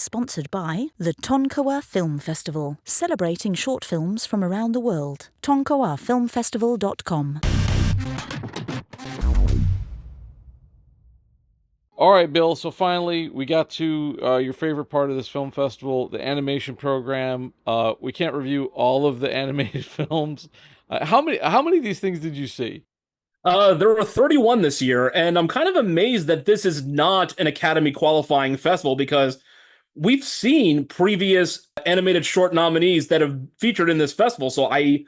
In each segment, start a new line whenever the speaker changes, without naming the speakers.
sponsored by the Tonkawa Film Festival, celebrating short films from around the world. tonkawafilmfestival.com.
All right, Bill. So finally, we got to your favorite part of this film festival, the animation program. We can't review all of the animated films. How many of these things did you see?
There were 31 this year, and I'm kind of amazed that this is not an Academy qualifying festival because we've seen previous animated short nominees that have featured in this festival. So I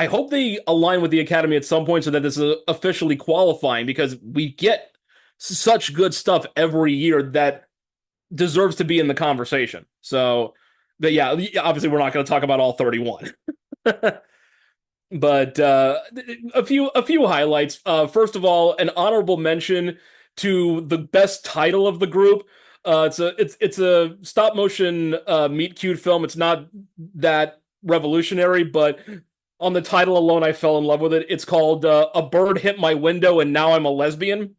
hope they align with the Academy at some point so that this is officially qualifying, because we get such good stuff every year that deserves to be in the conversation. So, but yeah, obviously we're not going to talk about all 31. But a few highlights. First of all, an honorable mention to the best title of the group. It's a stop motion meet cute film. It's not that revolutionary, but on the title alone, I fell in love with it. It's called "A Bird Hit My Window and Now I'm a Lesbian,"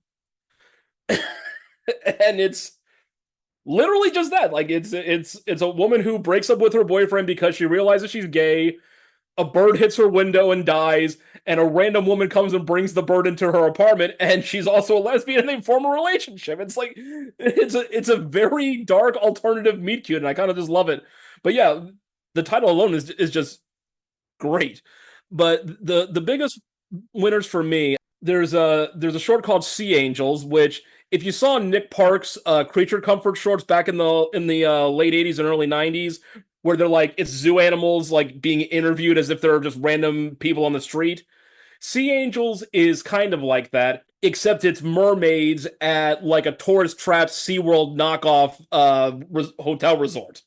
and it's literally just that. Like it's a woman who breaks up with her boyfriend because she realizes she's gay. A bird hits her window and dies, and a random woman comes and brings the bird into her apartment, and she's also a lesbian, and they form a relationship. It's like it's a very dark alternative meet cute, and I kind of just love it. But yeah, the title alone is just great. But the biggest winners for me, there's a short called Sea Angels, which if you saw Nick Park's creature comfort shorts back in the late 80s and early 90s, where they're like, it's zoo animals like being interviewed as if they're just random people on the street. Sea Angels is kind of like that, except it's mermaids at like a tourist trapped SeaWorld knockoff hotel resort.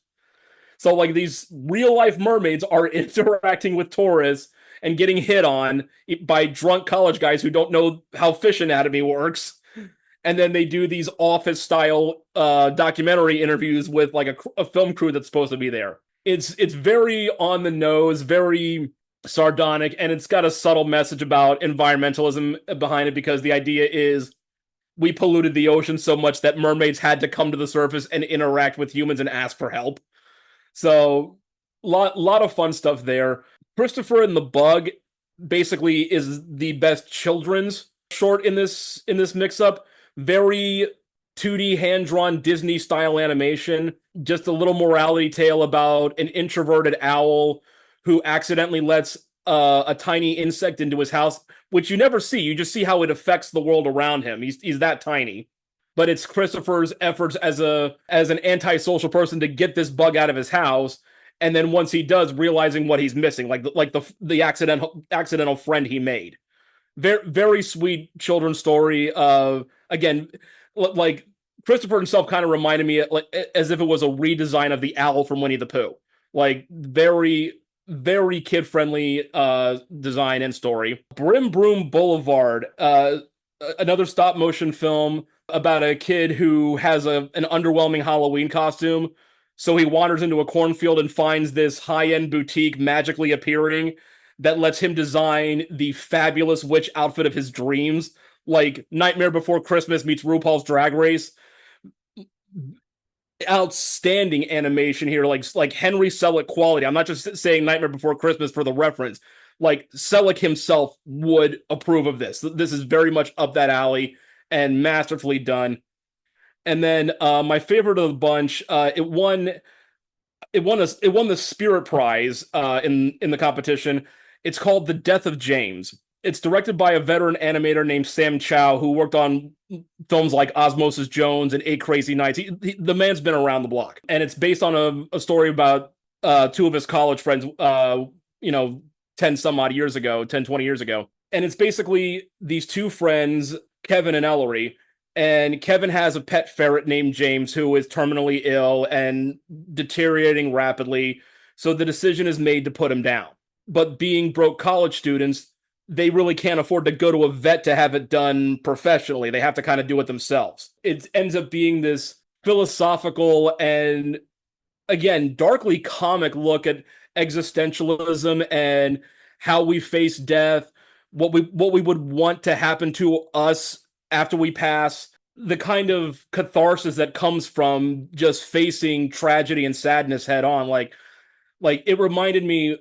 So like these real life mermaids are interacting with tourists and getting hit on by drunk college guys who don't know how fish anatomy works. And then they do these office style documentary interviews with like a film crew that's supposed to be there. It's very on the nose, very sardonic, and it's got a subtle message about environmentalism behind it, because the idea is we polluted the ocean so much that mermaids had to come to the surface and interact with humans and ask for help. So lot of fun stuff there. Christopher and the Bug basically is the best children's short in this mix up. Very 2D hand-drawn Disney-style animation. Just a little morality tale about an introverted owl who accidentally lets a tiny insect into his house, which you never see. You just see how it affects the world around him. He's that tiny. But it's Christopher's efforts as an antisocial person to get this bug out of his house, and then once he does, realizing what he's missing, like the accidental friend he made. Very, very sweet children's story. Again, like Christopher himself kind of reminded me as if it was a redesign of the owl from Winnie the Pooh. Like very, very kid friendly design and story. Brim Broom Boulevard, another stop motion film about a kid who has an underwhelming Halloween costume. So he wanders into a cornfield and finds this high-end boutique magically appearing that lets him design the fabulous witch outfit of his dreams, like Nightmare Before Christmas meets RuPaul's Drag Race. Outstanding animation here, like Henry Selick quality. I'm not just saying Nightmare Before Christmas for the reference. Like Selick himself would approve of this. This is very much up that alley and masterfully done. And then my favorite of the bunch, it won the Spirit Prize in the competition. It's called The Death of James. It's directed by a veteran animator named Sam Chow, who worked on films like Osmosis Jones and Eight Crazy Nights. The man's been around the block. And it's based on a story about two of his college friends, 10 some odd years ago, 10, 20 years ago. And it's basically these two friends, Kevin and Ellery. And Kevin has a pet ferret named James who is terminally ill and deteriorating rapidly. So the decision is made to put him down. But being broke college students, they really can't afford to go to a vet to have it done professionally. They have to kind of do it themselves. It ends up being this philosophical and, again, darkly comic look at existentialism and how we face death, what we would want to happen to us after we pass. the kind of catharsis that comes from just facing tragedy and sadness head on. Like it reminded me,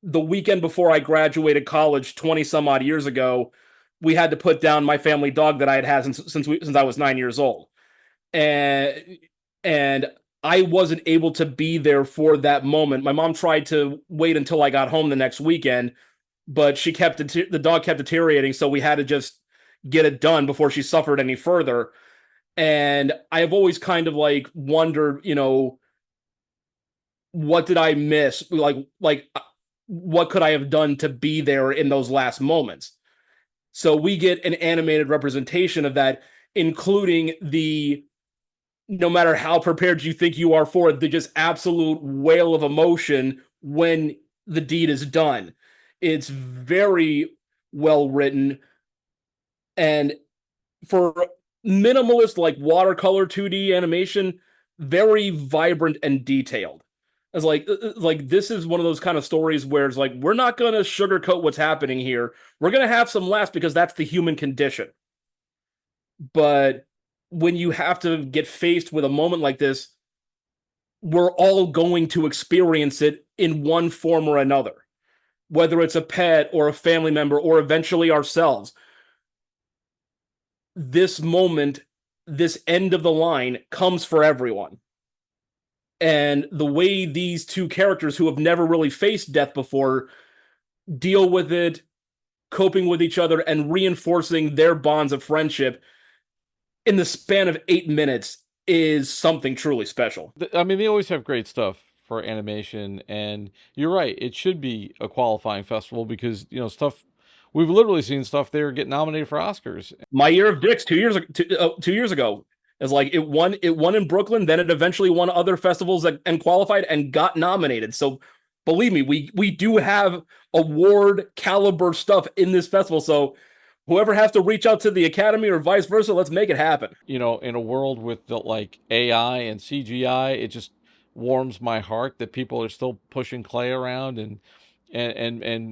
the weekend before I graduated college 20 some odd years ago, we had to put down my family dog that I had had since I was 9 years old. And and I wasn't able to be there for that moment. My mom tried to wait until I got home the next weekend, but the dog kept deteriorating, so we had to just get it done before she suffered any further. And I have always kind of like wondered, what did I miss? Like what could I have done to be there in those last moments? So we get an animated representation of that, including the no matter how prepared you think you are for it, the just absolute wail of emotion when the deed is done. It's very well written, and for minimalist like watercolor 2D animation, very vibrant and detailed. It's like this is one of those kind of stories where it's like we're not going to sugarcoat what's happening here. We're going to have some laughs because that's the human condition. But when you have to get faced with a moment like this, we're all going to experience it in one form or another, whether it's a pet or a family member or eventually ourselves. This moment, this end of the line comes for everyone. And the way these two characters who have never really faced death before deal with it, coping with each other, and reinforcing their bonds of friendship in the span of 8 minutes is something truly special.
I mean, they always have great stuff for animation, and you're right. It should be a qualifying festival because stuff we've literally seen stuff there get nominated for Oscars.
My Year of Dicks 2 years ago is like it won in Brooklyn, then it eventually won other festivals and qualified and got nominated. So believe me, we do have award caliber stuff in this festival. So whoever has to reach out to the Academy or vice versa, let's make it happen.
In a world with like AI and CGI, it just warms my heart that people are still pushing clay around and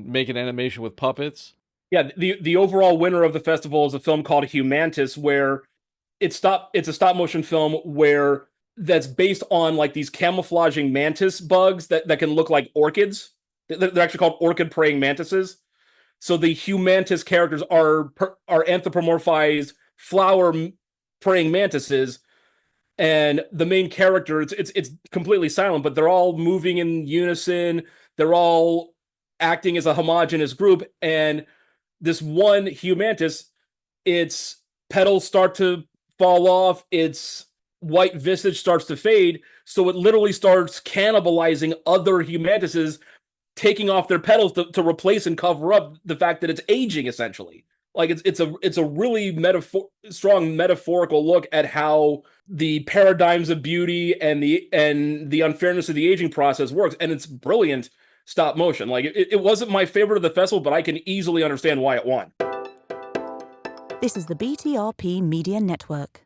making animation with puppets.
Yeah, the overall winner of the festival is a film called Humantis, where it's a stop motion film where that's based on like these camouflaging mantis bugs that can look like orchids. They're actually called orchid praying mantises. So the Humantis characters are anthropomorphized flower praying mantises, and the main character it's completely silent, but they're all moving in unison. They're all acting as a homogenous group, and this one Humantis, its petals start to fall off, its white visage starts to fade, so it literally starts cannibalizing other Humantises, taking off their petals to replace and cover up the fact that it's aging, essentially. Like it's a really strong metaphorical look at how the paradigms of beauty and the unfairness of the aging process works, and it's brilliant stop motion. Like it wasn't my favorite of the festival, but I can easily understand why it won.
This is the BTRP Media Network.